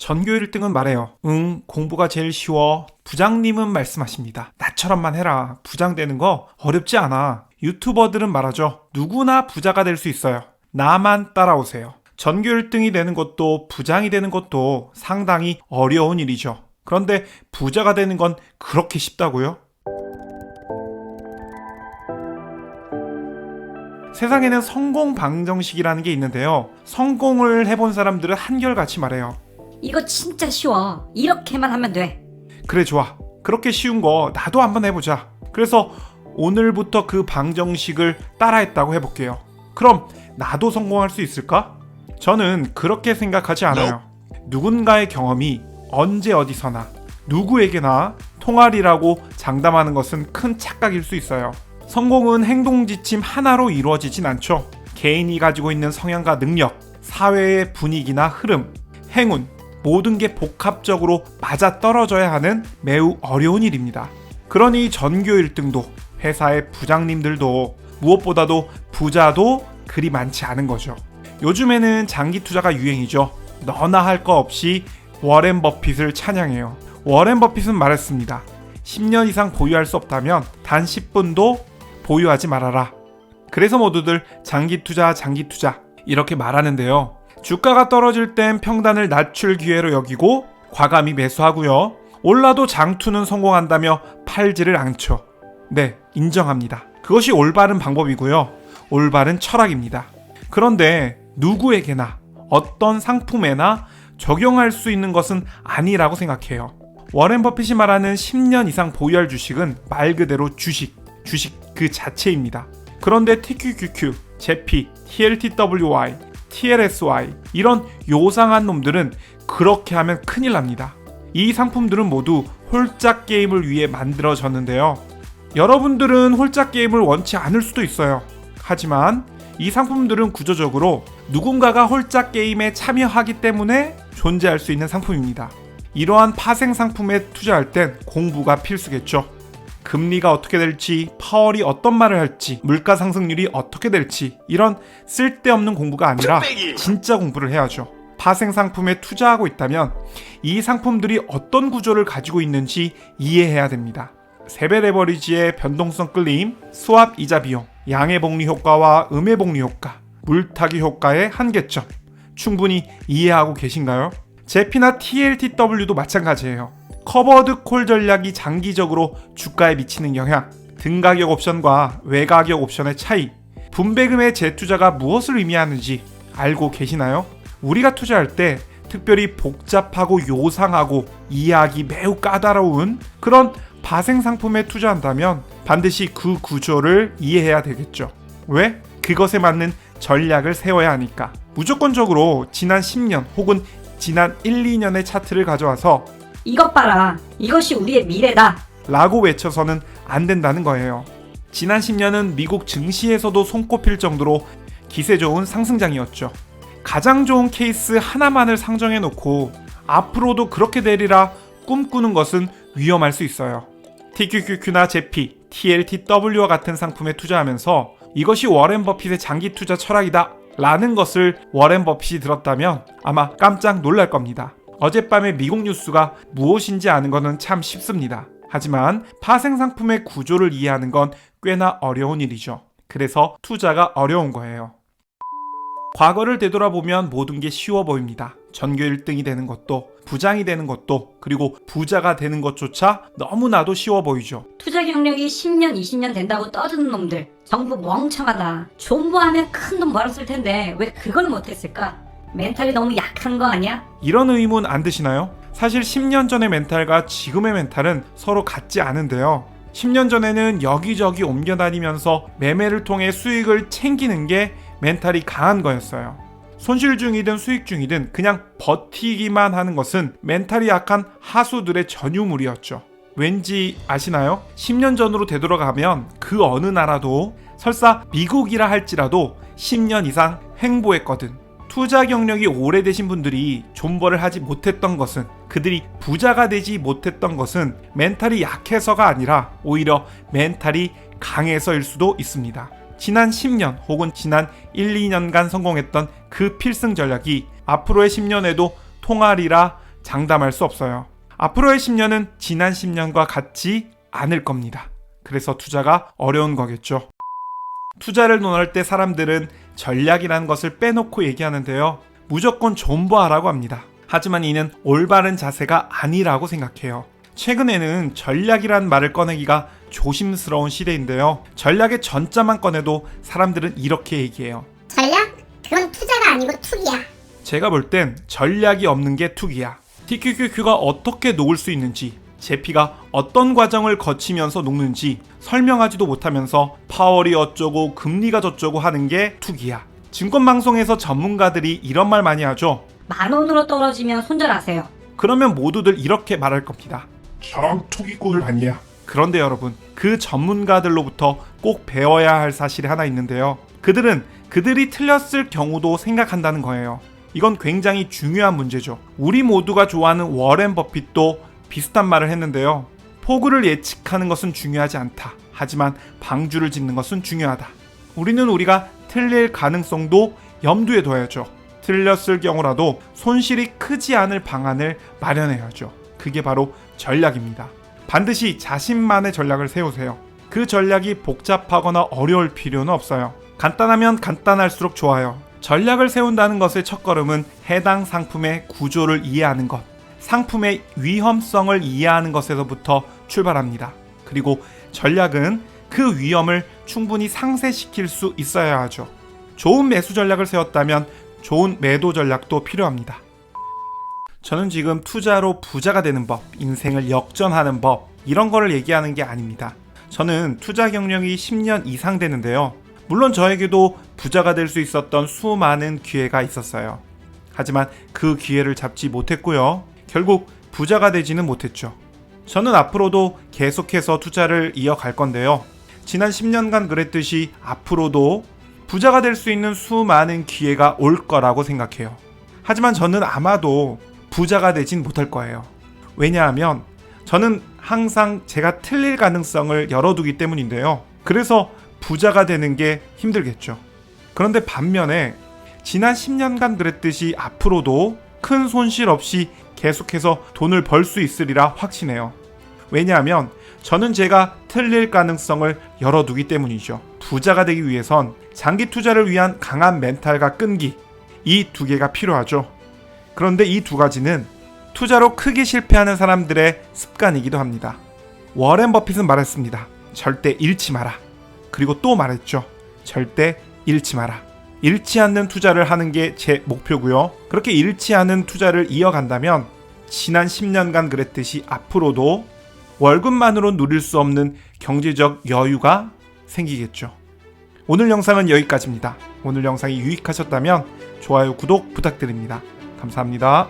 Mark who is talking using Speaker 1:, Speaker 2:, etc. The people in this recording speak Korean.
Speaker 1: 전교 1등은 말해요. 응, 공부가 제일 쉬워. 부장님은 말씀하십니다. 나처럼만 해라. 부장 되는 거 어렵지 않아. 유튜버들은 말하죠. 누구나 부자가 될 수 있어요. 나만 따라오세요. 전교 1등이 되는 것도 부장이 되는 것도 상당히 어려운 일이죠. 그런데 부자가 되는 건 그렇게 쉽다고요? 세상에는 성공 방정식이라는 게 있는데요. 성공을 해본 사람들은 한결같이 말해요.
Speaker 2: 이거 진짜 쉬워. 이렇게만 하면 돼.
Speaker 1: 그래, 좋아. 그렇게 쉬운 거 나도 한번 해보자. 그래서 오늘부터 그 방정식을 따라했다고 해볼게요. 그럼 나도 성공할 수 있을까? 저는 그렇게 생각하지 않아요. 누군가의 경험이 언제 어디서나 누구에게나 통할이라고 장담하는 것은 큰 착각일 수 있어요. 성공은 행동 지침 하나로 이루어지진 않죠. 개인이 가지고 있는 성향과 능력, 사회의 분위기나 흐름, 행운, 모든 게 복합적으로 맞아떨어져야 하는 매우 어려운 일입니다. 그러니 전교 1등도 회사의 부장님들도 무엇보다도 부자도 그리 많지 않은 거죠. 요즘에는 장기 투자가 유행이죠. 너나 할 거 없이 워렌 버핏을 찬양해요. 워렌 버핏은 말했습니다. 10년 이상 보유할 수 없다면 단 10분도 보유하지 말아라. 그래서 모두들 장기 투자 이렇게 말하는데요. 주가가 떨어질 땐 평단을 낮출 기회로 여기고 과감히 매수하고요. 올라도 장투는 성공한다며 팔지를 않죠. 네, 인정합니다. 그것이 올바른 방법이고요. 올바른 철학입니다. 그런데 누구에게나 어떤 상품에나 적용할 수 있는 것은 아니라고 생각해요. 워렌 버핏이 말하는 10년 이상 보유할 주식은 말 그대로 주식 그 자체입니다. 그런데 TQQQ, 제피, TLTWY, TLSY 이런 요상한 놈들은 그렇게 하면 큰일 납니다. 이 상품들은 모두 홀짝 게임을 위해 만들어졌는데요. 여러분들은 홀짝 게임을 원치 않을 수도 있어요. 하지만 이 상품들은 구조적으로 누군가가 홀짝 게임에 참여하기 때문에 존재할 수 있는 상품입니다. 이러한 파생 상품에 투자할 땐 공부가 필수겠죠. 금리가 어떻게 될지, 파월이 어떤 말을 할지, 물가 상승률이 어떻게 될지 이런 쓸데없는 공부가 아니라 진짜 공부를 해야죠. 파생 상품에 투자하고 있다면 이 상품들이 어떤 구조를 가지고 있는지 이해해야 됩니다. 세배 레버리지의 변동성 끌림, 스왑 이자 비용, 양의 복리 효과와 음의 복리 효과, 물타기 효과의 한계점 충분히 이해하고 계신가요? 제피나 TLTW도 마찬가지예요. 커버드 콜 전략이 장기적으로 주가에 미치는 영향, 등가격 옵션과 외가격 옵션의 차이, 분배금의 재투자가 무엇을 의미하는지 알고 계시나요? 우리가 투자할 때 특별히 복잡하고 요상하고 이해하기 매우 까다로운 그런 파생 상품에 투자한다면 반드시 그 구조를 이해해야 되겠죠. 왜? 그것에 맞는 전략을 세워야 하니까. 무조건적으로 지난 10년 혹은 지난 1, 2년의 차트를 가져와서
Speaker 2: 이것 봐라. 이것이 우리의 미래다.
Speaker 1: 라고 외쳐서는 안 된다는 거예요. 지난 10년은 미국 증시에서도 손꼽힐 정도로 기세 좋은 상승장이었죠. 가장 좋은 케이스 하나만을 상정해 놓고 앞으로도 그렇게 되리라 꿈꾸는 것은 위험할 수 있어요. TQQQ나 제피, TLTW와 같은 상품에 투자하면서 이것이 워렌 버핏의 장기 투자 철학이다 라는 것을 워렌 버핏이 들었다면 아마 깜짝 놀랄 겁니다. 어젯밤에 미국 뉴스가 무엇인지 아는 것은 참 쉽습니다. 하지만 파생 상품의 구조를 이해하는 건 꽤나 어려운 일이죠. 그래서 투자가 어려운 거예요. 과거를 되돌아보면 모든 게 쉬워 보입니다. 전교 1등이 되는 것도, 부장이 되는 것도, 그리고 부자가 되는 것조차 너무나도 쉬워 보이죠.
Speaker 2: 투자 경력이 10년, 20년 된다고 떠드는 놈들. 정부 멍청하다. 존버하면 큰 돈 벌었을 텐데 왜 그걸 못했을까? 멘탈이 너무 약한 거 아니야?
Speaker 1: 이런 의문 안 드시나요? 사실 10년 전의 멘탈과 지금의 멘탈은 서로 같지 않은데요. 10년 전에는 여기저기 옮겨다니면서 매매를 통해 수익을 챙기는 게 멘탈이 강한 거였어요. 손실 중이든 수익 중이든 그냥 버티기만 하는 것은 멘탈이 약한 하수들의 전유물이었죠. 왠지 아시나요? 10년 전으로 되돌아가면 그 어느 나라도 설사 미국이라 할지라도 10년 이상 횡보했거든. 투자 경력이 오래되신 분들이 존버를 하지 못했던 것은, 그들이 부자가 되지 못했던 것은 멘탈이 약해서가 아니라 오히려 멘탈이 강해서일 수도 있습니다. 지난 10년 혹은 지난 1, 2년간 성공했던 그 필승 전략이 앞으로의 10년에도 통하리라 장담할 수 없어요. 앞으로의 10년은 지난 10년과 같지 않을 겁니다. 그래서 투자가 어려운 거겠죠. 투자를 논할 때 사람들은 전략이라는 것을 빼놓고 얘기하는데요. 무조건 존버하라고 합니다. 하지만 이는 올바른 자세가 아니라고 생각해요. 최근에는 전략이란 말을 꺼내기가 조심스러운 시대인데요. 전략의 전자만 꺼내도 사람들은 이렇게 얘기해요.
Speaker 3: 전략? 그건 투자가 아니고 투기야.
Speaker 1: 제가 볼 땐 전략이 없는 게 투기야. TQQQ가 어떻게 녹을 수 있는지, 제피가 어떤 과정을 거치면서 녹는지 설명하지도 못하면서 파월이 어쩌고 금리가 저쩌고 하는 게 투기야. 증권방송에서 전문가들이 이런 말 많이 하죠.
Speaker 2: 10,000원으로 떨어지면 손절하세요.
Speaker 1: 그러면 모두들 이렇게 말할 겁니다.
Speaker 4: 저런 투기꾼을 봤냐?
Speaker 1: 그런데 여러분, 그 전문가들로부터 꼭 배워야 할 사실이 하나 있는데요. 그들은 그들이 틀렸을 경우도 생각한다는 거예요. 이건 굉장히 중요한 문제죠. 우리 모두가 좋아하는 워렌 버핏도 비슷한 말을 했는데요. 폭우를 예측하는 것은 중요하지 않다. 하지만 방주를 짓는 것은 중요하다. 우리는 우리가 틀릴 가능성도 염두에 둬야죠. 틀렸을 경우라도 손실이 크지 않을 방안을 마련해야죠. 그게 바로 전략입니다. 반드시 자신만의 전략을 세우세요. 그 전략이 복잡하거나 어려울 필요는 없어요. 간단하면 간단할수록 좋아요. 전략을 세운다는 것의 첫걸음은 해당 상품의 구조를 이해하는 것, 상품의 위험성을 이해하는 것에서부터 출발합니다. 그리고 전략은 그 위험을 충분히 상쇄시킬 수 있어야 하죠. 좋은 매수 전략을 세웠다면 좋은 매도 전략도 필요합니다. 저는 지금 투자로 부자가 되는 법, 인생을 역전하는 법, 이런 거를 얘기하는 게 아닙니다. 저는 투자 경력이 10년 이상 되는데요. 물론 저에게도 부자가 될 수 있었던 수많은 기회가 있었어요. 하지만 그 기회를 잡지 못했고요. 결국 부자가 되지는 못했죠. 저는 앞으로도 계속해서 투자를 이어갈 건데요. 지난 10년간 그랬듯이 앞으로도 부자가 될 수 있는 수많은 기회가 올 거라고 생각해요. 하지만 저는 아마도 부자가 되진 못할 거예요. 왜냐하면 저는 항상 제가 틀릴 가능성을 열어두기 때문인데요. 그래서 부자가 되는 게 힘들겠죠. 그런데 반면에 지난 10년간 그랬듯이 앞으로도 큰 손실 없이 계속해서 돈을 벌 수 있으리라 확신해요. 왜냐하면 저는 제가 틀릴 가능성을 열어두기 때문이죠. 부자가 되기 위해선 장기 투자를 위한 강한 멘탈과 끈기, 이 두 개가 필요하죠. 그런데 이 두 가지는 투자로 크게 실패하는 사람들의 습관이기도 합니다. 워렌 버핏은 말했습니다. 절대 잃지 마라. 그리고 또 말했죠. 절대 잃지 마라. 잃지 않는 투자를 하는 게 제 목표고요. 그렇게 잃지 않은 투자를 이어간다면 지난 10년간 그랬듯이 앞으로도 월급만으로 누릴 수 없는 경제적 여유가 생기겠죠. 오늘 영상은 여기까지입니다. 오늘 영상이 유익하셨다면 좋아요, 구독 부탁드립니다. 감사합니다.